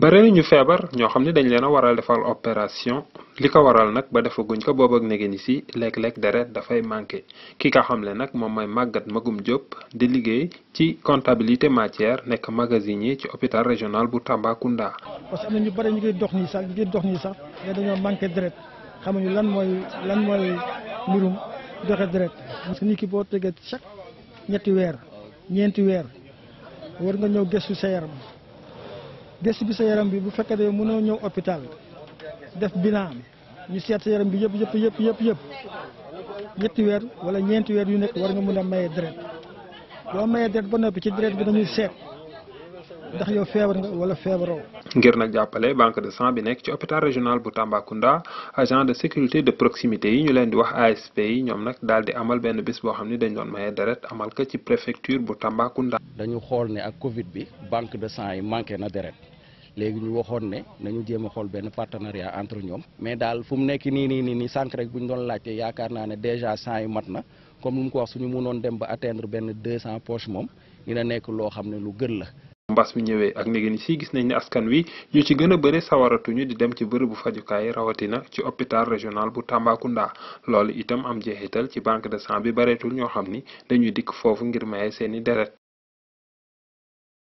bare ñu feebar ñoo xam ne dañ leen a waral defal opération li ko waral nag ba defaguñ ko boobu ak nege ni si léeg-léeg deret dafay manqué ki nga xam ne nag moom mooy Maguette Magoum Diop di liggéey ci comptabilité matière nekk magasinier ci hôpital régional bu Tambacounda. parce que am na ñu bare ñu ngi dox nii sax mais dañoo manqué deret xamuñu lan mooy mbirum joxe deret parce que nit ki boo tegee chaque ñeenti weer ñeenti weer war nga ñëw gëstu sa yaram. gëstu bi sa yaram bi bu fekkee ne mënoo ñëw hôpital def bilan ñu seet sa yaram bi yëpp ñetti weer wala ñeenti weer yu nekk war nga mën a maye deret boo mayee deret ba noppi ci deret bi dañuy seet ndax yow feebar nga wala feebaroo. ngir nag jàppale banque de sang bi nekk ci hôpital régional bu Tambacounda agent de sécurité de proximité yi ñu leen di wax ASP yi ñoom nag daal di amal benn bés boo xam ne dañ doon maye deret amal ko ci préfecture bu Tambacounda. dañu xool ne ak Covid bi banque de sang yi manqué na deret léegi ñu waxoon ne nañu jéem a xool benn partenariat entre ñoom mais daal fu mu nekk nii sànq rek bu ñu doon laajte yaakaar naa ne déjà sang yi mat na comme lu mu ko wax suñu mënoon dem ba atteindre benn 200 poches moom dina nekk loo xam ne lu gën la. mbas mi ñëwee ak léegi si gis nañ ne askan wi ñu ci gën a bëri sawaratuñu di dem ci bërëbu fajukaay rawatina ci hôpital régional bu Tambacounda loolu itam am jeexital ci banque de sang bi bareetul ñoo xam ni dañuy dikk foofu ngir maye seeni deret.